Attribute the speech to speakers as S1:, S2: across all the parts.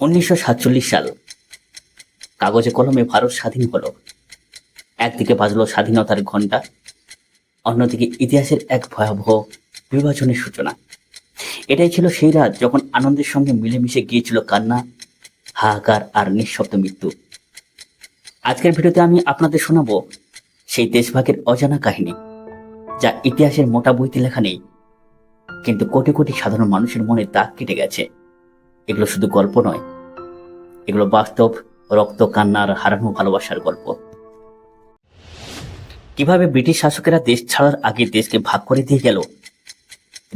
S1: 1947 সাল কাগজে কলমে ভারত স্বাধীন হলো। একদিকে বাজলো স্বাধীনতার ঘণ্টা, অন্যদিকে ইতিহাসের এক ভয়াবহ বিভাজনের সূচনা। এটাই ছিল সেই রাত যখন আনন্দের সঙ্গে মিলেমিশে গিয়েছিল কান্না, হাহাকার আর নিঃশব্দ মৃত্যু। আজকের ভিডিওতে আমি আপনাদের শোনাবো সেই দেশভাগের অজানা কাহিনী, যা ইতিহাসের মোটা বইতে লেখা নেই, কিন্তু কোটি কোটি সাধারণ মানুষের মনে দাগ কেটে গেছে। এগুলো শুধু গল্প নয়, এগুলো বাস্তব রক্ত, কান্নার হারানো ভালোবাসার গল্প। কিভাবে ব্রিটিশ শাসকেরা দেশ ছাড়ার আগে দেশকে ভাগ করে দিয়ে গেল,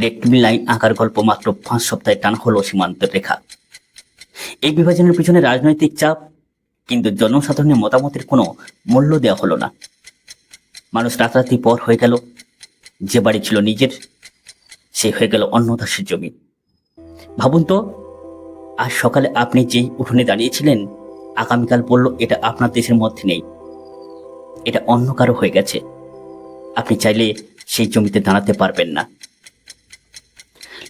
S1: রেড লাইন আঁকার গল্প মাত্র 5 সপ্তাহে টানা হলো সীমান্তের রেখা। এই বিভাজনের পিছনে রাজনৈতিক চাপ, কিন্তু জনসাধারণের মতামতের কোনো মূল্য দেওয়া হলো না। মানুষ রাতারাতি পর হয়ে গেল। যে বাড়ি ছিল নিজের, সে হয়ে গেল অন্য দাসের জমি। ভাবুন তো, আজ সকালে আপনি যেই উঠোনে দাঁড়িয়েছিলেন, আগামীকাল বলল এটা আপনার দেশের মধ্যে নেই, এটা অন্য কারো হয়ে গেছে। আপনি চাইলে সেই জমিতে দাঁড়াতে পারবেন না।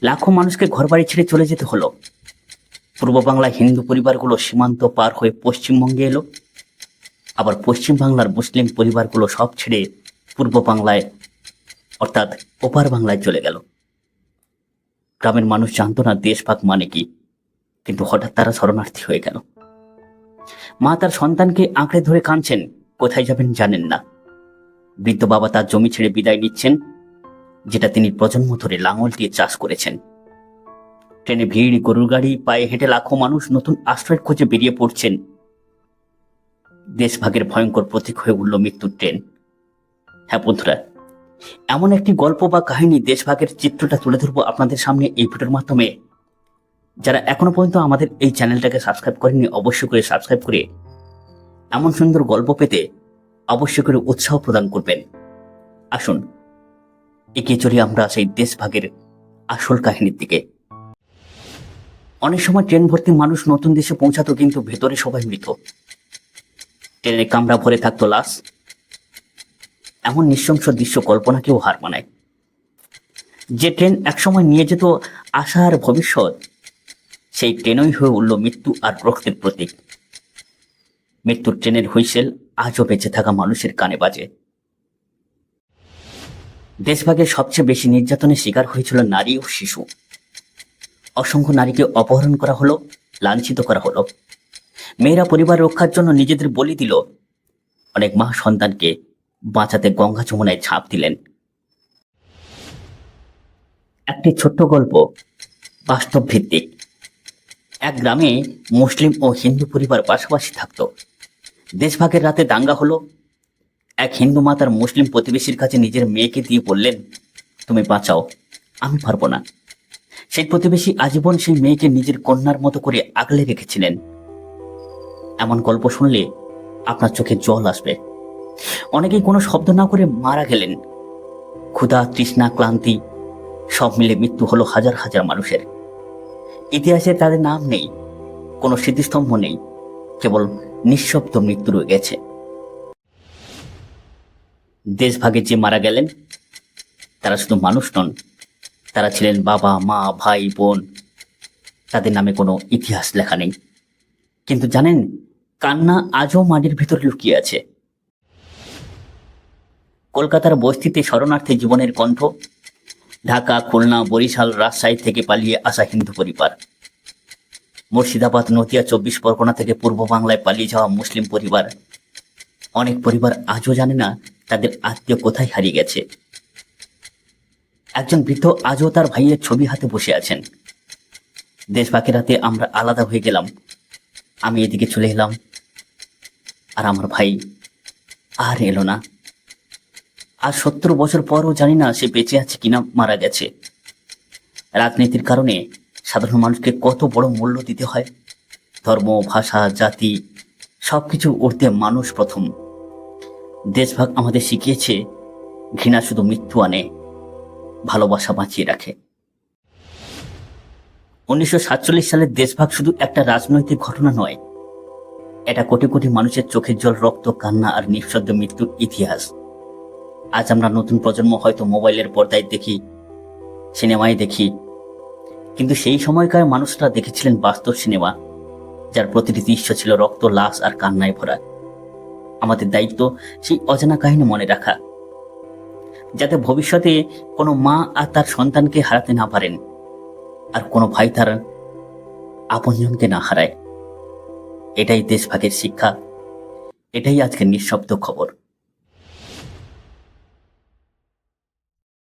S1: লাখো মানুষকে ঘরবাড়ি ছেড়ে চলে যেতে হলো। পূর্ব বাংলায় হিন্দু পরিবারগুলো সীমান্ত পার হয়ে পশ্চিমবঙ্গে এলো, আবার পশ্চিম বাংলার মুসলিম পরিবারগুলো সব ছেড়ে পূর্ব বাংলায় অর্থাৎ ওপার বাংলায় চলে গেল। গ্রামের মানুষ জানতো না দেশভাগ মানে কি, কিন্তু হঠাৎ তারা শরণার্থী হয়ে গেল। মা তার সন্তানকে আঁকড়ে ধরে কাঁদছেন, কোথায় যাবেন জানেন না। বৃদ্ধ বাবা তার জমি ছেড়ে বিদায় নিচ্ছেন, যেটা তিনি প্রজন্ম ধরে লাঙল দিয়ে চাষ করেছেন। ট্রেনে ভিড়, গরুর গাড়ি, পায়ে হেঁটে লাখো মানুষ নতুন আশ্রয়ের খোঁজে বেরিয়ে পড়ছেন। দেশভাগের ভয়ঙ্কর প্রতীক হয়ে উঠল মৃত্যুর ট্রেন। হ্যাঁ বন্ধুরা, এমন একটি গল্প বা কাহিনী, দেশভাগের চিত্রটা তুলে ধরবো আপনাদের সামনে এই ভিডিওর মাধ্যমে। যারা এখনো পর্যন্ত আমাদের এই চ্যানেলটাকে সাবস্ক্রাইব করেননি, অবশ্যই করে সাবস্ক্রাইব করে এমন সুন্দর গল্প পেতে অবশ্যই করে উৎসাহ প্রদান করবেন। আসুন এগিয়ে চলি আমরা সেই দেশভাগের আসল কাহিনীর দিকে। অনেক সময় ট্রেন ভর্তি মানুষ নতুন দেশে পৌঁছাতো, কিন্তু ভেতরে সবাই মৃত। ট্রেনের কামরা ভরে থাকতো লাশ। এমন নৃশংস দৃশ্য কল্পনাকেও হার মানায়। যে ট্রেন একসময় নিয়ে যেত আশা আর ভবিষ্যৎ, সেই ট্রেনই হয়ে উঠল মৃত্যু আর রক্তের প্রতীক। মৃত্যুর ট্রেনের হুইসেল আজও বেঁচে থাকা মানুষের কানে বাজে। দেশভাগের সবচেয়ে বেশি নির্যাতনের শিকার হয়েছিল নারী ও শিশু। অসংখ্য নারীকে অপহরণ করা হলো, লাঞ্ছিত করা হলো। মেয়েরা পরিবার রক্ষার জন্য নিজেদের বলি দিল। অনেক মা সন্তানকে বাঁচাতে গঙ্গা যমুনায় ঝাঁপ দিলেন। একটি ছোট্ট গল্প, বাস্তব ভিত্তিক। এক গ্রামে মুসলিম ও হিন্দু পরিবার পাশাপাশি থাকত। দেশভাগের রাতে দাঙ্গা হলো। এক হিন্দু মা তার মুসলিম প্রতিবেশীর কাছে নিজের মেয়েকে দিয়ে বললেন, তুমি বাঁচাও, আমি পারবো না। সেই প্রতিবেশী আজীবন সেই মেয়েকে নিজের কন্যার মতো করে আগলে রেখেছিলেন। এমন গল্প শুনলে আপনার চোখে জল আসবে। অনেকেই কোনো শব্দ না করে মারা গেলেন। ক্ষুধা, তৃষ্ণা, ক্লান্তি সব মিলে মৃত্যু হলো হাজার হাজার মানুষের। ইতিহাসে তাদের নাম নেই, কোনো স্মৃতিস্তম্ভ নেই, কেবল নিঃশব্দ মৃত্যু রয়ে গেছে। দেশভাগে যে মারা গেলেন, তারা শুধু মানুষ নন, তারা ছিলেন বাবা, মা, ভাই, বোন। তাদের নামে কোনো ইতিহাস লেখা নেই, কিন্তু জানেন, কান্না আজও মাটির ভিতরে লুকিয়ে আছে। কলকাতার বস্তিতে শরণার্থী জীবনের কণ্ঠ। ঢাকা, খুলনা, বরিশাল, রাজশাহী থেকে পালিয়ে আসা হিন্দু পরিবার। মুর্শিদাবাদ, নদিয়া, 24 পরগনা থেকে পূর্ব বাংলায় পালিয়ে যাওয়া মুসলিম পরিবার। অনেক পরিবার আজও জানে না তাদের আত্মীয় কোথায় হারিয়ে গেছে। একজন বৃদ্ধ আজও তার ভাইয়ের ছবি হাতে বসে আছেন। দেশভাগের রাতে আমরা আলাদা হয়ে গেলাম। আমি এদিকে চলে এলাম, আর আমার ভাই আর এলো না। আর 70 বছর পরও জানি না সে বেঁচে আছে কিনা মারা গেছে। রাজনীতির কারণে সাধারণ মানুষকে কত বড় মূল্য দিতে হয়। ধর্ম, ভাষা, জাতি সবকিছু উঠতে মানুষ প্রথম। দেশভাগ আমাদের শিখিয়েছে, ঘৃণা শুধু মৃত্যু আনে, ভালোবাসা বাঁচিয়ে রাখে। 1947 সালের দেশভাগ শুধু একটা রাজনৈতিক ঘটনা নয়, এটা কোটি কোটি মানুষের চোখের জল, রক্ত, কান্না আর নিঃশব্দ মৃত্যুর ইতিহাস। আজ আমরা নতুন প্রজন্ম হয়তো মোবাইলের পর্দায় দেখি, সিনেমায় দেখি, কিন্তু সেই সময়কার মানুষরা দেখেছিলেন বাস্তব সিনেমা। যার প্রতিটি দৃশ্য ছিল রক্ত, লাশ আর কান্নায় ভরা। আমাদের দায়িত্ব সেই অজানা কাহিনী মনে রাখা, যাতে ভবিষ্যতে কোনো মা আর তার সন্তানকে হারাতে না পারেন, আর কোনো ভাই তার আপনজনকে না হারায়। এটাই দেশভাগের শিক্ষা, এটাই আজকের নিঃশব্দ খবর।